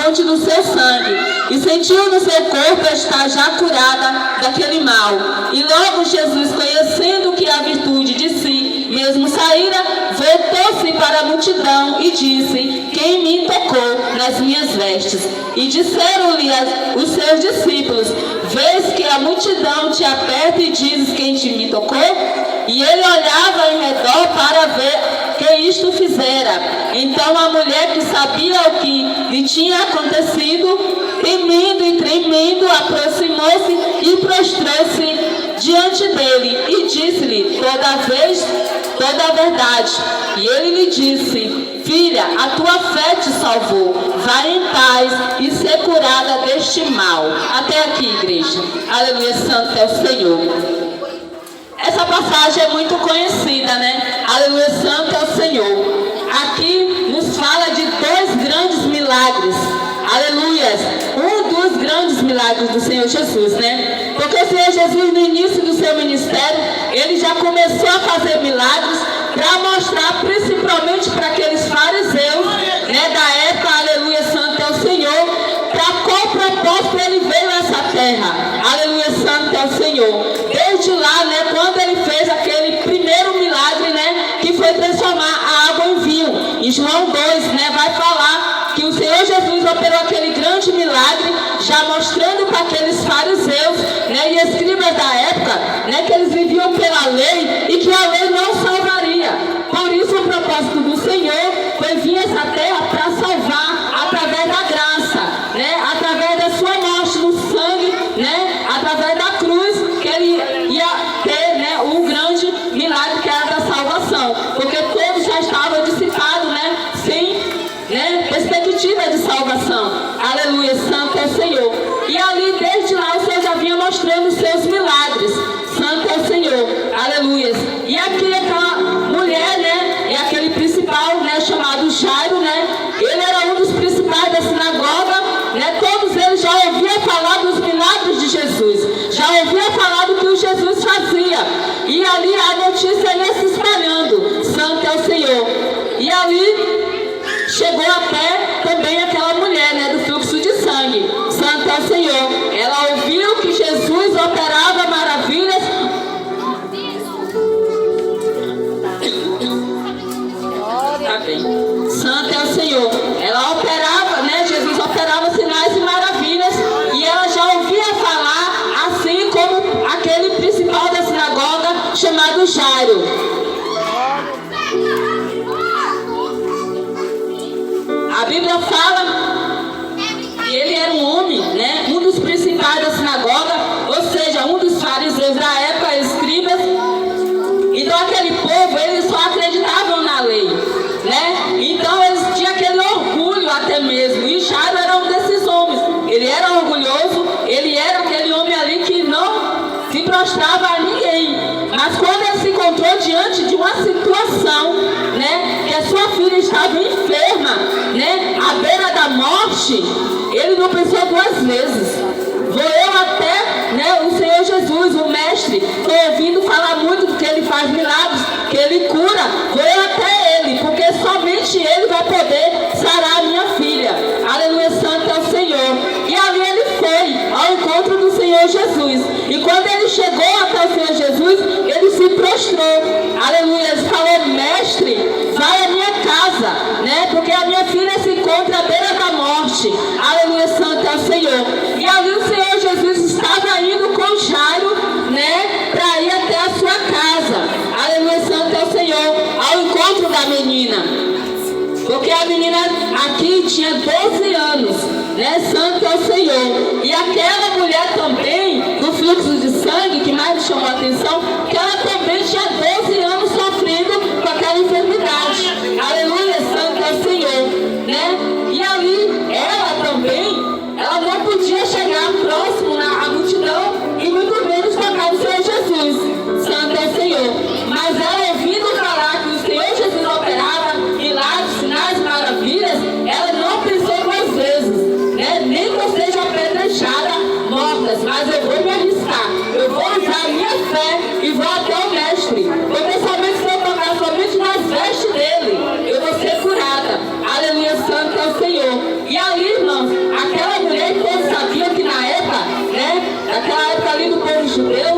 fonte do seu sangue, e sentiu no seu corpo estar já curada daquele mal. E logo Jesus, conhecendo que a virtude de si mesmo saíra, voltou-se para a multidão e disse: quem me tocou nas minhas vestes? E disseram-lhe os seus discípulos: vês que a multidão te aperta e dizes: quem me tocou? E ele olhava em redor para ver que isto fizera. Então a mulher, que sabia o que lhe tinha acontecido, temendo e tremendo, aproximou-se e prostrou-se diante dele e disse-lhe toda a verdade. E ele lhe disse: filha, a tua fé te salvou, vai em paz e ser curada deste mal. Até aqui, igreja. Aleluia, santo é o Senhor. Essa passagem é muito conhecida, né? Aleluia, santo é o Senhor. Aqui nos fala de dois grandes milagres. Aleluias. Um dos grandes milagres do Senhor Jesus, né? Porque o Senhor Jesus, no início do seu ministério, ele já começou a fazer milagres para mostrar, principalmente para aqueles fariseus, né, da época, aleluia, santo é o Senhor, para qual propósito ele veio a essa terra. Aleluia, santo é o Senhor. Desde lá, né, quando ele fez aquele primeiro milagre, né, que foi transformar a água em vinho. Em João 2, né, vai falar que o Senhor Jesus operou aquele grande milagre, já mostrando para aqueles fariseus, né, e escribas da época, né, que eles viviam pela lei e que a lei não salvaria. Por isso o propósito do Senhor foi vir a essa terra para salvar através da graça, né, através da sua morte no sangue, né, através da cruz, que ele ia ter, né, o grande milagre que era da salvação, porque todos já estavam dissipados, né, sem, né, perspectiva de salvação. Aleluia, santo é o Senhor. E ali, desde lá, o Senhor já vinha mostrando os seus milagres. Santo é o Senhor. Aleluia. E aqui aquela mulher, né, é aquele principal, né, chamado Jairo, né, ele era um dos principais da sinagoga, né, todos eles já ouviam falar dos milagres de Jesus, já ouviam falar do que o Jesus fazia, e ali a notícia ia se espalhando. Santo é o Senhor. E ali chegou até também aquela mulher, né, do fluxo de sangue. Santo é o Senhor. Ela ouviu que Jesus operava maravilhas. Tá bem. Santo é o Senhor. Ela operava, né, Jesus operava sinais e maravilhas, e ela já ouvia falar, assim como aquele principal da sinagoga chamado Jairo. A Bíblia fala que ele era um homem, né, um dos principais da sinagoga, ou seja, um dos fariseus da época, escribas. Então aquele povo, eles só acreditavam na lei, né? Então eles tinham aquele orgulho até mesmo. E Jairo era um desses homens. Ele era orgulhoso, ele era aquele homem ali que não se prostrava a ninguém. Mas quando ele se encontrou diante de uma situação, né, que a sua filha estava enferma, né, à beira da morte, ele não pensou duas vezes. Vou eu até, né, o Senhor Jesus, o mestre, estou ouvindo falar muito que ele faz milagres, que ele cura. Vou eu até ele, porque somente ele vai poder sarar a minha filha. Aleluia, santo é o Senhor. E ali ele foi ao encontro do Senhor Jesus. E quando ele chegou até o Senhor Jesus, ele se prostrou. Aleluia, ele falou: mestre, vai à minha casa, né, porque a minha filha se encontra à beira da morte. Aleluia, santo é o Senhor. E ali o Senhor Jesus estava indo com Jairo, né, para ir até a sua casa. Aleluia, santo é o Senhor, ao encontro da menina. Porque a menina aqui tinha 12 anos, né, santo é o Senhor. E aquela mulher também, do fluxo de sangue, que mais me chamou a atenção, que ela também tinha 12 anos sofrendo com aquela enfermidade. Aleluia, santo é o Senhor, né? E ali, ela também, ela não podia chegar próximo à multidão e muito menos tocar o Senhor Jesus. Santo é o Senhor. Mas ela, ouvindo falar que o Senhor Jesus operava milagres, sinais, maravilhas, ela não pensou duas vezes, né? Nem que eu seja apedrejada, mortas, mas eu vou me arriscar. Eu vou usar a minha fé e vou até o mestre. Porque somente se eu tocar somente nas vestes dele, eu vou ser curada. Aleluia, santo é o Senhor. E ali, irmãos, do povo judeu